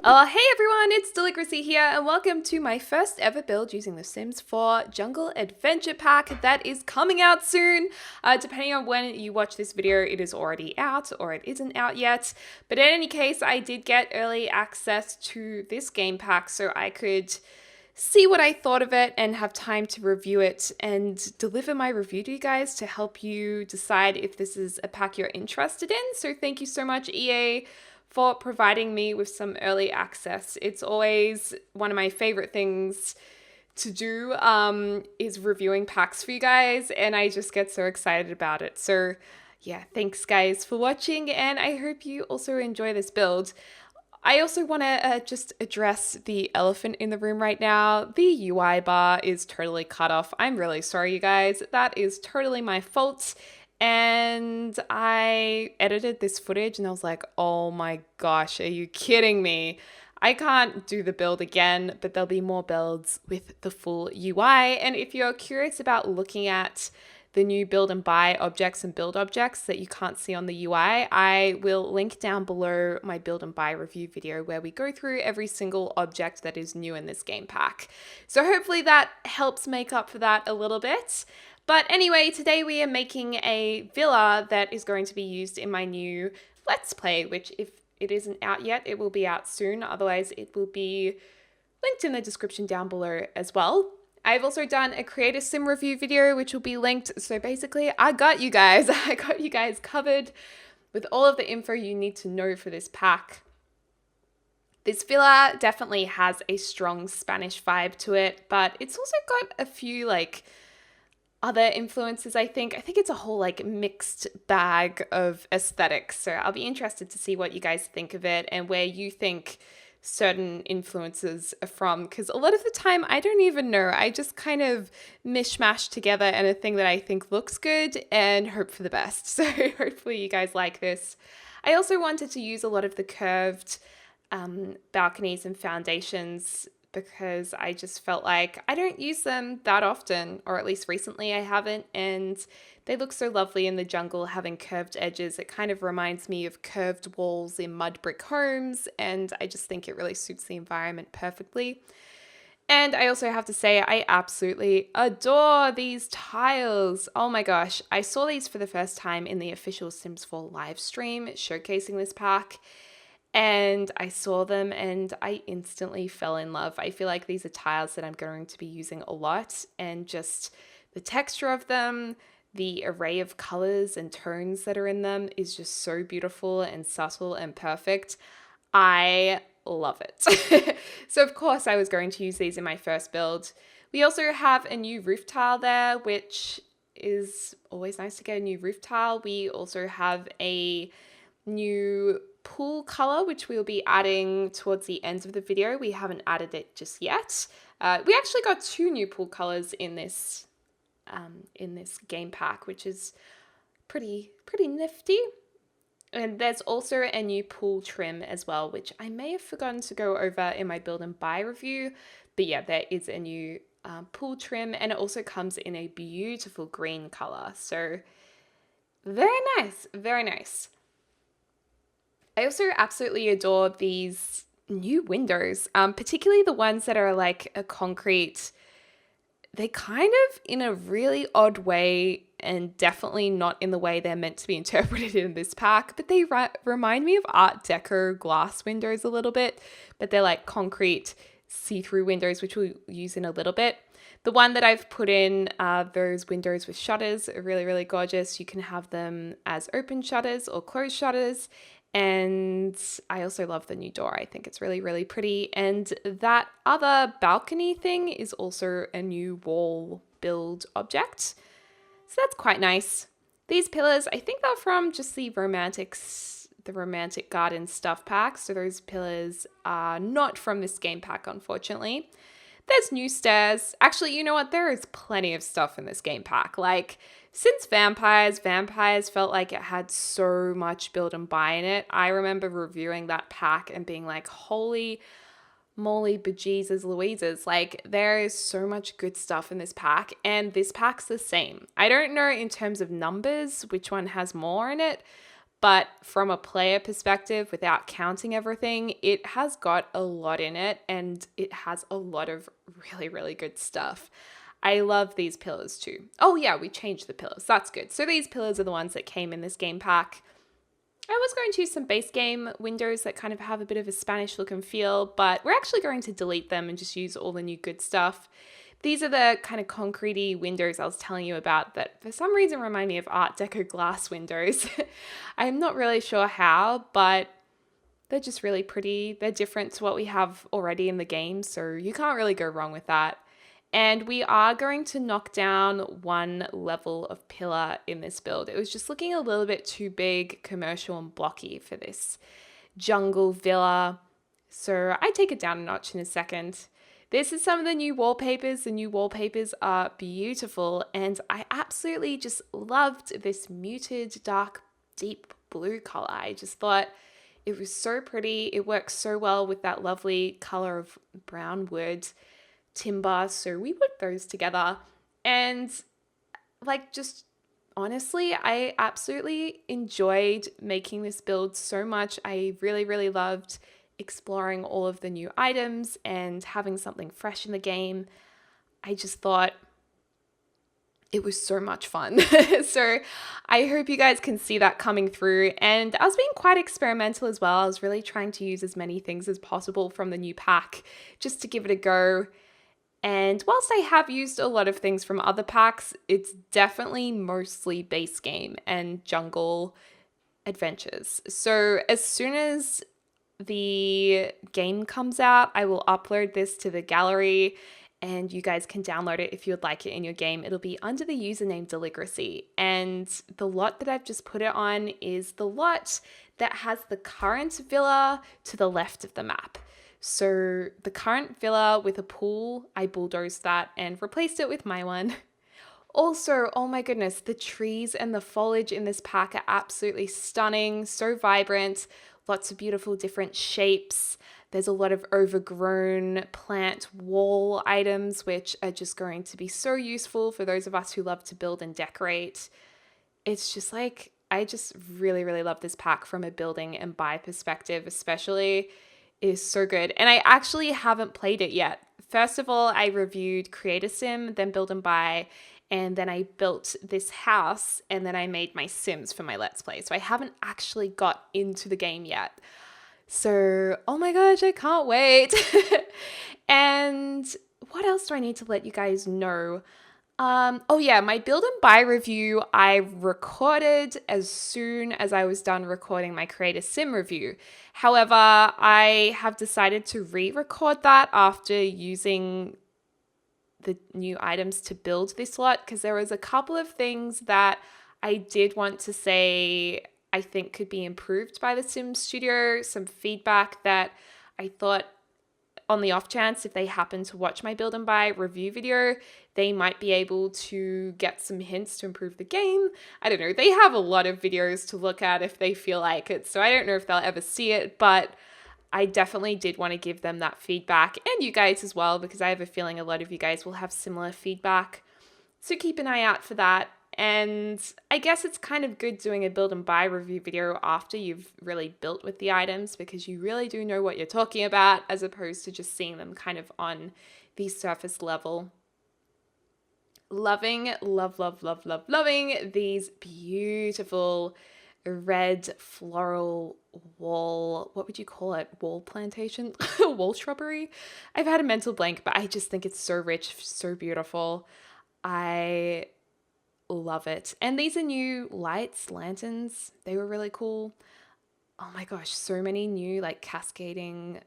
Hey everyone, it's Deligracy here, and welcome to my first ever build using the Sims 4 Jungle Adventure Pack that is coming out soon. Depending on when you watch this video, it is already out or it isn't out yet. But in any case, I did get early access to this game pack so I could see what I thought of it and have time to review it and deliver my review to you guys to help you decide if this is a pack you're interested in. So thank you so much, EA, for providing me with some early access. It's always one of my favorite things to do is reviewing packs for you guys, and I just get so excited about it. So yeah, thanks guys for watching, and I hope you also enjoy this build. I also want to just address the elephant in the room right now. The UI bar is totally cut off. I'm really sorry, you guys. That is totally my fault. And I edited this footage and I was like, oh my gosh, are you kidding me? I can't do the build again, but there'll be more builds with the full UI. And if you're curious about looking at the new build and buy objects and build objects that you can't see on the UI, I will link down below my build and buy review video where we go through every single object that is new in this game pack. So hopefully that helps make up for that a little bit. But anyway, today we are making a villa that is going to be used in my new Let's Play, which if it isn't out yet, it will be out soon. Otherwise, it will be linked in the description down below as well. I've also done a Create a Sim review video, which will be linked. So basically, I got you guys. I got you guys covered with all of the info you need to know for this pack. This villa definitely has a strong Spanish vibe to it, but it's also got a few other influences, I think. I think it's a whole mixed bag of aesthetics. So I'll be interested to see what you guys think of it and where you think certain influences are from, because a lot of the time I don't even know. I just kind of mishmash together and a thing that I think looks good and hope for the best. So hopefully you guys like this. I also wanted to use a lot of the curved balconies and foundations because I just felt like I don't use them that often, or at least recently I haven't, and they look so lovely in the jungle having curved edges. It kind of reminds me of curved walls in mud brick homes, and I just think it really suits the environment perfectly. And I also have to say, I absolutely adore these tiles. Oh my gosh, I saw these for the first time in the official Sims 4 live stream showcasing this pack. And I saw them and I instantly fell in love. I feel like these are tiles that I'm going to be using a lot, and just the texture of them, the array of colors and tones that are in them is just so beautiful and subtle and perfect. I love it. So of course I was going to use these in my first build. We also have a new roof tile there, which is always nice to get a new roof tile. We also have a new pool color, which we'll be adding towards the end of the video. We haven't added it just yet. We actually got two new pool colors in this game pack, which is pretty nifty. And there's also a new pool trim as well, which I may have forgotten to go over in my build and buy review. But yeah, there is a new pool trim, and it also comes in a beautiful green color. So very nice, very nice. I also absolutely adore these new windows, particularly the ones that are like a concrete. They kind of, in a really odd way, and definitely not in the way they're meant to be interpreted in this pack, but they remind me of Art Deco glass windows a little bit, but they're like concrete see-through windows, which we'll use in a little bit. The one that I've put in those windows with shutters are really, really gorgeous. You can have them as open shutters or closed shutters. And I also love the new door. I think it's really, really pretty. And that other balcony thing is also a new wall build object. So that's quite nice. These pillars, I think they're from just the Romantic Garden stuff pack. So those pillars are not from this game pack, unfortunately. There's new stairs. Actually, you know what? There is plenty of stuff in this game pack. Since Vampires felt like it had so much build and buy in it. I remember reviewing that pack and being like, holy moly bejesus Louises. There is so much good stuff in this pack, and this pack's the same. I don't know in terms of numbers which one has more in it, but from a player perspective, without counting everything, it has got a lot in it, and it has a lot of really, really good stuff. I love these pillars too. Oh yeah, we changed the pillars. That's good. So these pillars are the ones that came in this game pack. I was going to use some base game windows that kind of have a bit of a Spanish look and feel, but we're actually going to delete them and just use all the new good stuff. These are the kind of concretey windows I was telling you about that for some reason remind me of Art Deco glass windows. I'm not really sure how, but they're just really pretty. They're different to what we have already in the game, so you can't really go wrong with that. And we are going to knock down one level of pillar in this build. It was just looking a little bit too big, commercial, and blocky for this jungle villa. So I take it down a notch in a second. This is some of the new wallpapers. The new wallpapers are beautiful, and I absolutely just loved this muted, dark, deep blue color. I just thought it was so pretty. It works so well with that lovely color of brown wood timber, so we put those together, and like, just honestly, I absolutely enjoyed making this build so much. I really, really loved exploring all of the new items and having something fresh in the game. I just thought it was so much fun. So I hope you guys can see that coming through. And I was being quite experimental as well. I was really trying to use as many things as possible from the new pack just to give it a go. And whilst I have used a lot of things from other packs, it's definitely mostly base game and jungle adventures. So as soon as the game comes out, I will upload this to the gallery and you guys can download it if you would like it in your game. It'll be under the username Deligracy. And the lot that I've just put it on is the lot that has the current villa to the left of the map. So the current villa with a pool, I bulldozed that and replaced it with my one. Also, oh my goodness, the trees and the foliage in this pack are absolutely stunning, so vibrant, lots of beautiful different shapes. There's a lot of overgrown plant wall items, which are just going to be so useful for those of us who love to build and decorate. It's just like, I just really, really love this pack from a building and buy perspective, especially. Is so good. And I actually haven't played it yet. First of all, I reviewed Create a Sim, then Build and Buy, and then I built this house, and then I made my Sims for my Let's Play. So I haven't actually got into the game yet. So, oh my gosh, I can't wait. And what else do I need to let you guys know? Oh yeah, my build and buy review I recorded as soon as I was done recording my Create a Sim review. However, I have decided to re-record that after using the new items to build this lot, because there was a couple of things that I did want to say I think could be improved by the Sim Studio, some feedback that I thought on the off chance if they happen to watch my build and buy review video, they might be able to get some hints to improve the game. I don't know. They have a lot of videos to look at if they feel like it, so I don't know if they'll ever see it, but I definitely did want to give them that feedback, and you guys as well, because I have a feeling a lot of you guys will have similar feedback. So keep an eye out for that. And I guess it's kind of good doing a build and buy review video after you've really built with the items, because you really do know what you're talking about as opposed to just seeing them kind of on the surface level. Loving these beautiful red floral wall, what would you call it? Wall plantation? Wall shrubbery? I've had a mental blank, but I just think it's so rich, so beautiful. I love it. And these are new lights, lanterns. They were really cool. Oh my gosh, so many new like cascading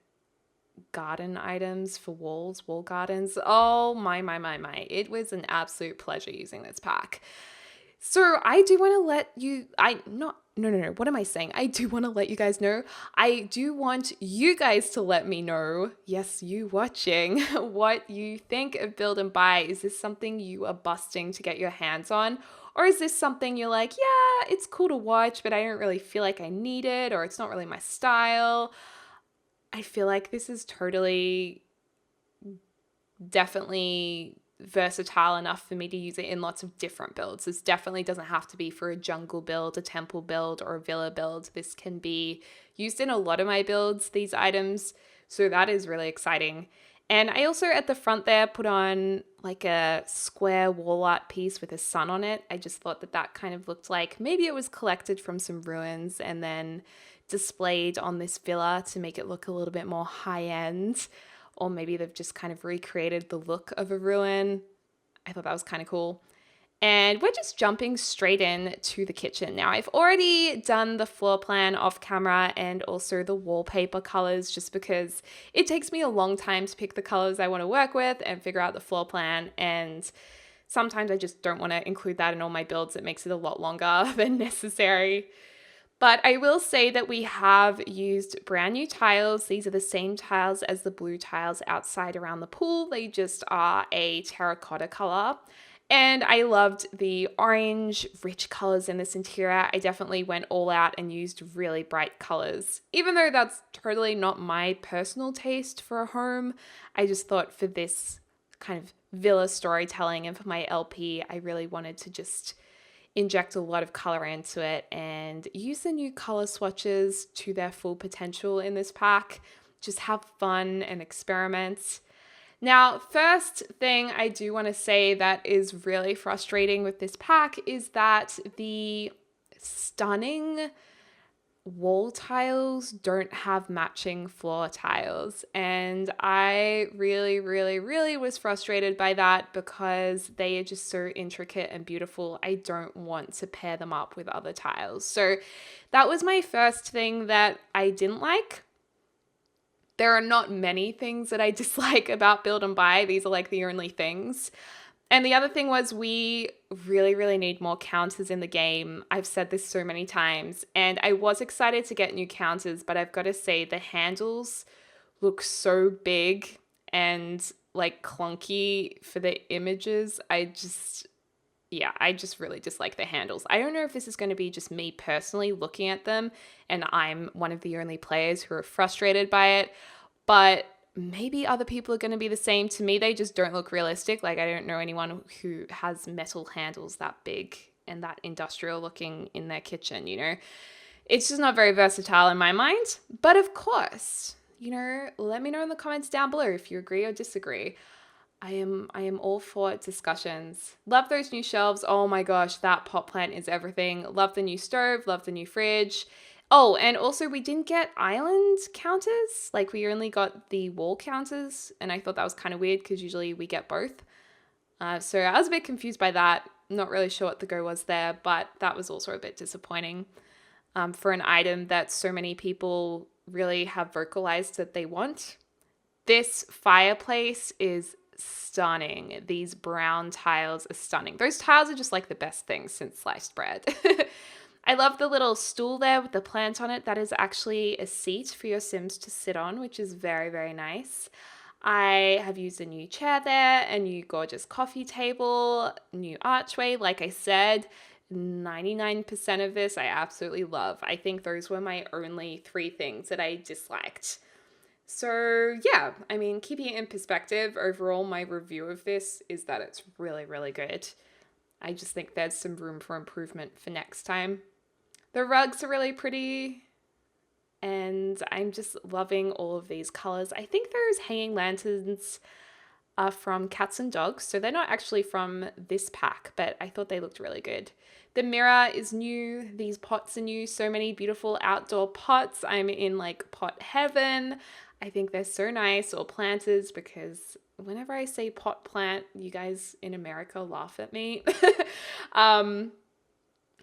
garden items for walls, wall gardens. Oh my. It was an absolute pleasure using this pack. So I do want to let you, what am I saying? I do want to let you guys know. I do want you guys to let me know, yes, you watching, what you think of Build and Buy. Is this something you are busting to get your hands on? Or is this something you're like, yeah, it's cool to watch, but I don't really feel like I need it, or it's not really my style? I feel like this is totally, definitely versatile enough for me to use it in lots of different builds. This definitely doesn't have to be for a jungle build, a temple build, or a villa build. This can be used in a lot of my builds, these items. So that is really exciting. And I also at the front there put on like a square wall art piece with a sun on it. I just thought that that kind of looked like maybe it was collected from some ruins and then displayed on this villa to make it look a little bit more high end. Or maybe they've just kind of recreated the look of a ruin. I thought that was kind of cool. And we're just jumping straight in to the kitchen. Now, I've already done the floor plan off camera and also the wallpaper colors just because it takes me a long time to pick the colors I want to work with and figure out the floor plan. And sometimes I just don't want to include that in all my builds. It makes it a lot longer than necessary. But I will say that we have used brand new tiles. These are the same tiles as the blue tiles outside around the pool. They just are a terracotta color. And I loved the orange, rich colors in this interior. I definitely went all out and used really bright colors. Even though that's totally not my personal taste for a home, I just thought for this kind of villa storytelling and for my LP, I really wanted to just inject a lot of color into it and use the new color swatches to their full potential in this pack. Just have fun and experiment. Now, first thing I do want to say that is really frustrating with this pack is that the stunning wall tiles don't have matching floor tiles. And I really, really, really was frustrated by that because they are just so intricate and beautiful. I don't want to pair them up with other tiles. So that was my first thing that I didn't like. There are not many things that I dislike about Build and Buy. These are like the only things. And the other thing was we really, really need more counters in the game. I've said this so many times. And I was excited to get new counters, but I've got to say the handles look so big and like clunky for the images. I just really dislike the handles. I don't know if this is going to be just me personally looking at them and I'm one of the only players who are frustrated by it, but maybe other people are going to be the same. To me, they just don't look realistic. Like, I don't know anyone who has metal handles that big and that industrial looking in their kitchen, you know? It's just not very versatile in my mind. But of course, you know, let me know in the comments down below if you agree or disagree. I am all for discussions. Love those new shelves. Oh my gosh, that pot plant is everything. Love the new stove, love the new fridge. Oh, and also we didn't get island counters. Like we only got the wall counters, and I thought that was kind of weird because usually we get both. So I was a bit confused by that. Not really sure what the go was there, but that was also a bit disappointing for an item that so many people really have vocalized that they want. This fireplace is stunning. These brown tiles are stunning. Those tiles are just like the best thing since sliced bread. I love the little stool there with the plant on it. That is actually a seat for your Sims to sit on, which is very, very nice. I have used a new chair there, a new gorgeous coffee table, new archway. Like I said, 99% of this I absolutely love. I think those were my only 3 things that I disliked. So yeah, I mean, keeping it in perspective, overall my review of this is that it's really, really good. I just think there's some room for improvement for next time. The rugs are really pretty, and I'm just loving all of these colors. I think those hanging lanterns are from Cats and Dogs, so they're not actually from this pack, but I thought they looked really good. The mirror is new. These pots are new. So many beautiful outdoor pots. I'm in like pot heaven. I think they're so nice, or planters, because whenever I say pot plant, you guys in America laugh at me.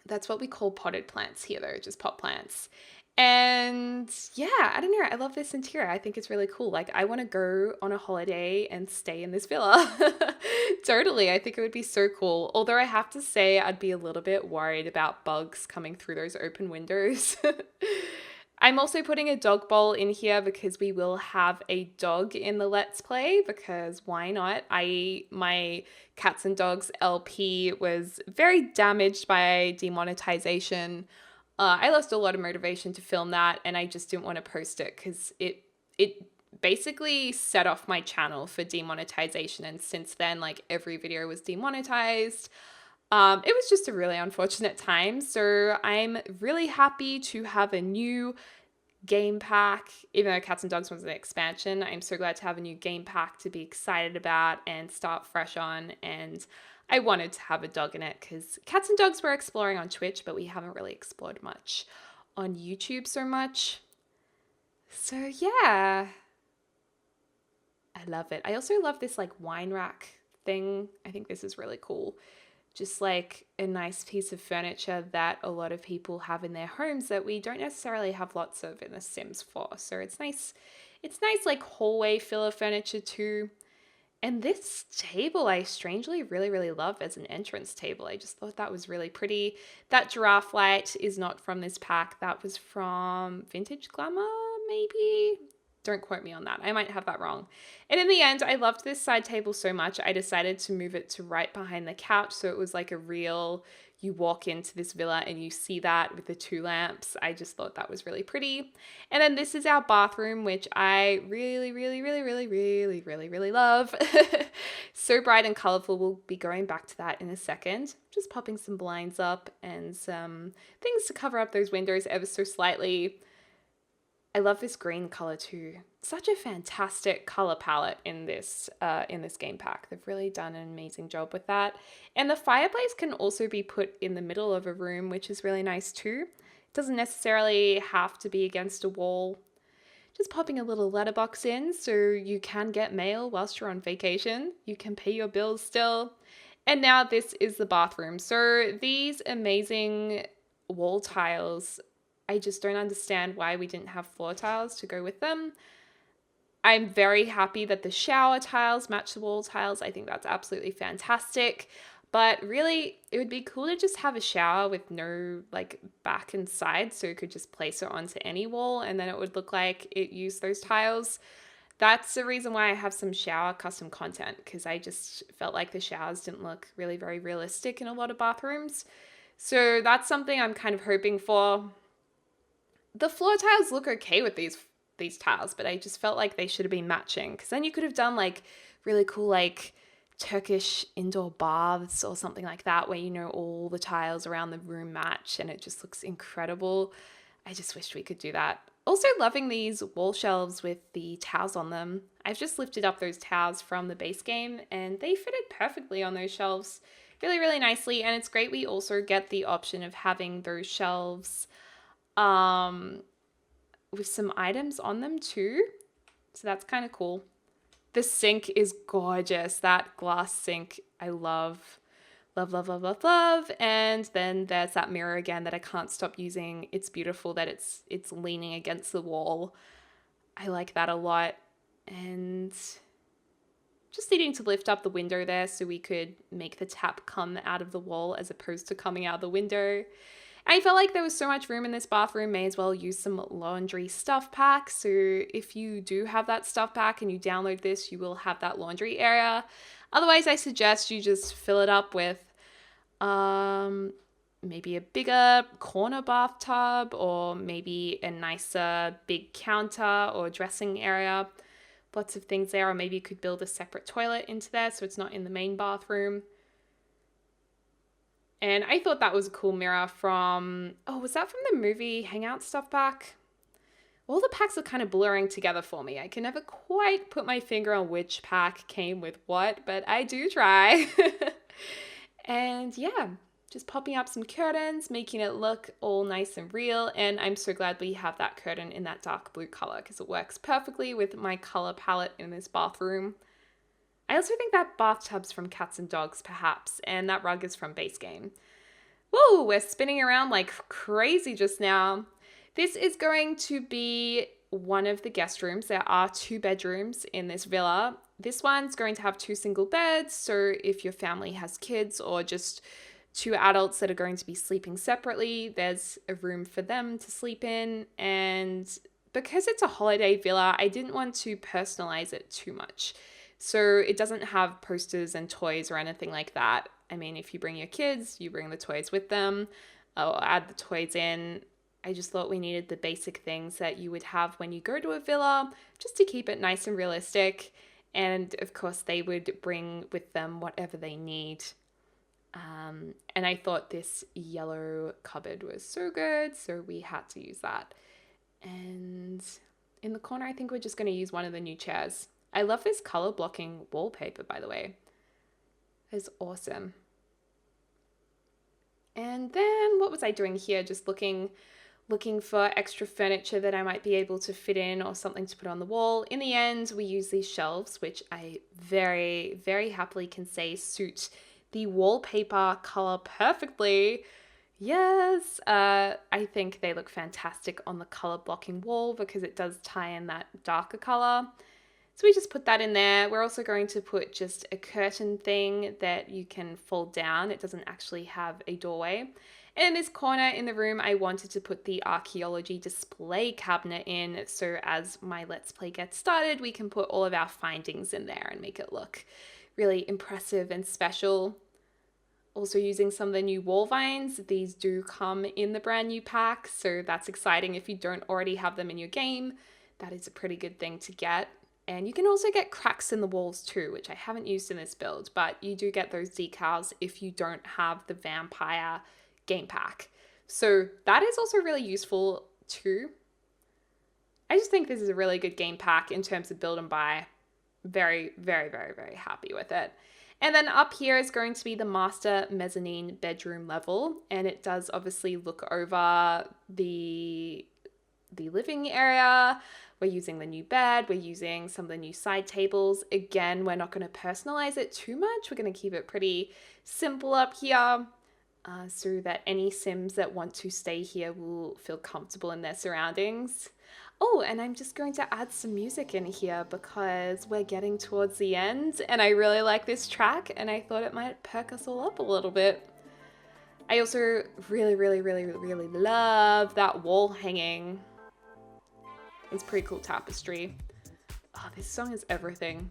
That's what we call potted plants here though, just pot plants. And yeah, I don't know. I love this interior. I think it's really cool. Like I want to go on a holiday and stay in this villa. Totally. I think it would be so cool. Although I have to say I'd be a little bit worried about bugs coming through those open windows. I'm also putting a dog bowl in here because we will have a dog in the Let's Play, because why not? My Cats and Dogs LP was very damaged by demonetization. I lost a lot of motivation to film that, and I just didn't want to post it because it basically set off my channel for demonetization. And since then, like every video was demonetized. It was just a really unfortunate time. So I'm really happy to have a new game pack. Even though Cats and Dogs was an expansion, I'm so glad to have a new game pack to be excited about and start fresh on. And I wanted to have a dog in it because Cats and Dogs we're exploring on Twitch, but we haven't really explored much on YouTube so much. So yeah, I love it. I also love this like wine rack thing. I think this is really cool. Just like a nice piece of furniture that a lot of people have in their homes that we don't necessarily have lots of in The Sims 4. So it's nice like hallway filler furniture too. And this table I strangely really love as an entrance table. I just thought that was really pretty. That giraffe light is not from this pack. That was from Vintage Glamour, maybe? Don't quote me on that. I might have that wrong. And in the end, I loved this side table so much, I decided to move it to right behind the couch. So it was like a real, you walk into this villa and you see that with the two lamps. I just thought that was really pretty. And then this is our bathroom, which I really love. So bright and colorful. We'll be going back to that in a second. Just popping some blinds up and some things to cover up those windows ever so slightly. I love this green color too. Such a fantastic color palette in this game pack. They've really done an amazing job with that. And the fireplace can also be put in the middle of a room, which is really nice too. It doesn't necessarily have to be against a wall. Just popping a little letterbox in so you can get mail whilst you're on vacation. You can pay your bills still. And now this is the bathroom. So these amazing wall tiles, I just don't understand why we didn't have floor tiles to go with them. I'm very happy that the shower tiles match the wall tiles. I think that's absolutely fantastic. But really, it would be cool to just have a shower with no like back and side, so you could just place it onto any wall and then it would look like it used those tiles. That's the reason why I have some shower custom content, because I just felt like the showers didn't look really very realistic in a lot of bathrooms. So that's something I'm kind of hoping for. The floor tiles look okay with these tiles, but I just felt like they should have been matching, because then you could have done like really cool like Turkish indoor baths or something like that, where you know all the tiles around the room match and it just looks incredible. I just wished we could do that. Also loving these wall shelves with the towels on them. I've just lifted up those towels from the base game and they fitted perfectly on those shelves really nicely. And it's great we also get the option of having those shelves with some items on them too. So that's kind of cool. The sink is gorgeous. That glass sink, I love. Love. And then there's that mirror again that I can't stop using. It's beautiful that it's leaning against the wall. I like that a lot. And just needing to lift up the window there so we could make the tap come out of the wall as opposed to coming out the window. I felt like there was so much room in this bathroom, may as well use some laundry stuff pack. So if you do have that stuff pack and you download this, you will have that laundry area. Otherwise, I suggest you just fill it up with maybe a bigger corner bathtub or maybe a nicer big counter or dressing area. Lots of things there. Or maybe you could build a separate toilet into there so it's not in the main bathroom. And I thought that was a cool mirror from, was that from the movie Hangout stuff pack? All the packs are kind of blurring together for me. I can never quite put my finger on which pack came with what, but I do try. And yeah, just popping up some curtains, making it look all nice and real. And I'm so glad we have that curtain in that dark blue color because it works perfectly with my color palette in this bathroom. I also think that bathtub's from Cats and Dogs, perhaps, and that rug is from base game. Whoa, we're spinning around like crazy just now. This is going to be one of the guest rooms. There are 2 bedrooms in this villa. This one's going to have 2 single beds, so if your family has kids or just 2 adults that are going to be sleeping separately, there's a room for them to sleep in. And because it's a holiday villa, I didn't want to personalize it too much. So it doesn't have posters and toys or anything like that. I mean, if you bring your kids, you bring the toys with them or add the toys in. I just thought we needed the basic things that you would have when you go to a villa, just to keep it nice and realistic. And of course, they would bring with them whatever they need. And I thought this yellow cupboard was so good, so we had to use that. And in the corner, I think we're just going to use one of the new chairs. I love this color blocking wallpaper, by the way. It's awesome. And then what was I doing here? Just looking for extra furniture that I might be able to fit in or something to put on the wall. In the end, we use these shelves, which I very, very happily can say suit the wallpaper color perfectly. Yes, I think they look fantastic on the color blocking wall because it does tie in that darker color. So we just put that in there. We're also going to put just a curtain thing that you can fold down. It doesn't actually have a doorway. And in this corner in the room, I wanted to put the archaeology display cabinet in. So as my Let's Play gets started, we can put all of our findings in there and make it look really impressive and special. Also using some of the new wall vines. These do come in the brand new pack. So that's exciting. If you don't already have them in your game, that is a pretty good thing to get. And you can also get cracks in the walls too, which I haven't used in this build, but you do get those decals if you don't have the vampire game pack. So that is also really useful too. I just think this is a really good game pack in terms of build and buy. Very, very, very, very happy with it. And then up here is going to be the master mezzanine bedroom level. And it does obviously look over the living area. We're using the new bed. We're using some of the new side tables. Again, we're not going to personalize it too much. We're going to keep it pretty simple up here so that any Sims that want to stay here will feel comfortable in their surroundings. Oh, and I'm just going to add some music in here because we're getting towards the end and I really like this track and I thought it might perk us all up a little bit. I also really, really, really, really love that wall hanging. It's pretty cool tapestry. Oh, this song is everything.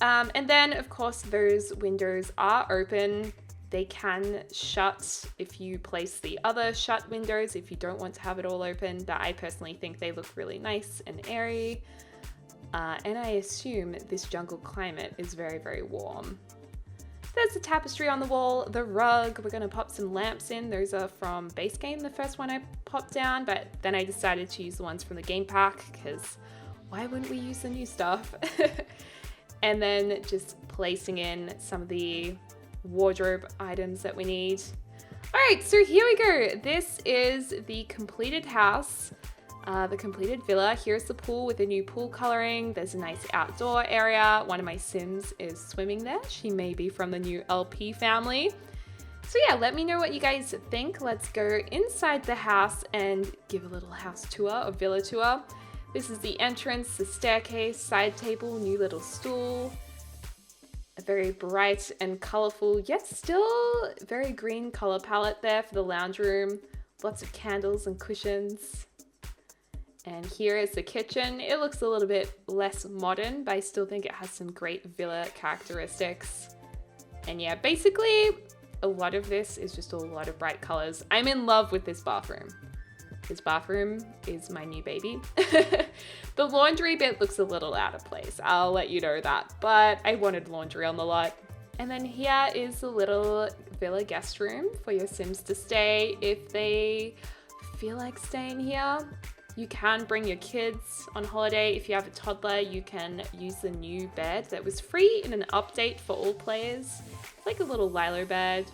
And then, of course, those windows are open. They can shut if you place the other shut windows if you don't want to have it all open, but I personally think they look really nice and airy. And I assume this jungle climate is very, very warm. There's the tapestry on the wall, the rug. We're going to pop some lamps in. Those are from base game, the first one I popped down, but then I decided to use the ones from the game pack because why wouldn't we use the new stuff? And then just placing in some of the wardrobe items that we need. All right, so here we go. This is the completed house. The completed villa. Here's the pool with the new pool coloring. There's a nice outdoor area. One of my Sims is swimming there. She may be from the new LP family. So yeah, let me know what you guys think. Let's go inside the house and give a little house tour, a villa tour. This is the entrance, the staircase, side table, new little stool. A very bright and colorful, yet still very green color palette there for the lounge room. Lots of candles and cushions. And here is the kitchen. It looks a little bit less modern, but I still think it has some great villa characteristics. And yeah, basically a lot of this is just a lot of bright colors. I'm in love with this bathroom. This bathroom is my new baby. The laundry bit looks a little out of place. I'll let you know that, but I wanted laundry on the lot. And then here is the little villa guest room for your Sims to stay if they feel like staying here. You can bring your kids on holiday. If you have a toddler, you can use the new bed that was free in an update for all players. Like a little Lilo bed.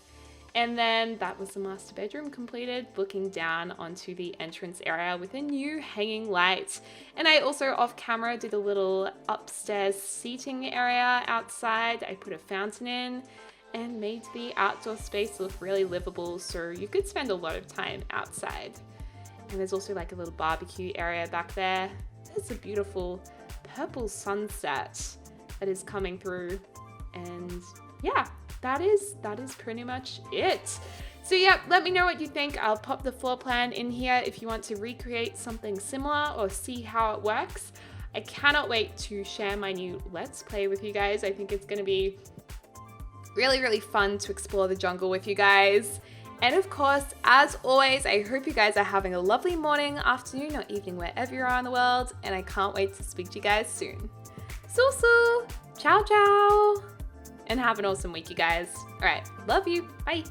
And then that was the master bedroom completed, looking down onto the entrance area with a new hanging light. And I also off camera did a little upstairs seating area outside. I put a fountain in and made the outdoor space look really livable so you could spend a lot of time outside. And there's also like a little barbecue area back there. There's a beautiful purple sunset that is coming through. And yeah, that is pretty much it. So yeah, let me know what you think. I'll pop the floor plan in here if you want to recreate something similar or see how it works. I cannot wait to share my new Let's Play with you guys. I think it's going to be really, really fun to explore the jungle with you guys. And of course, as always, I hope you guys are having a lovely morning, afternoon, or evening wherever you are in the world, and I can't wait to speak to you guys soon. Ciao, ciao, and have an awesome week, you guys. All right, love you. Bye.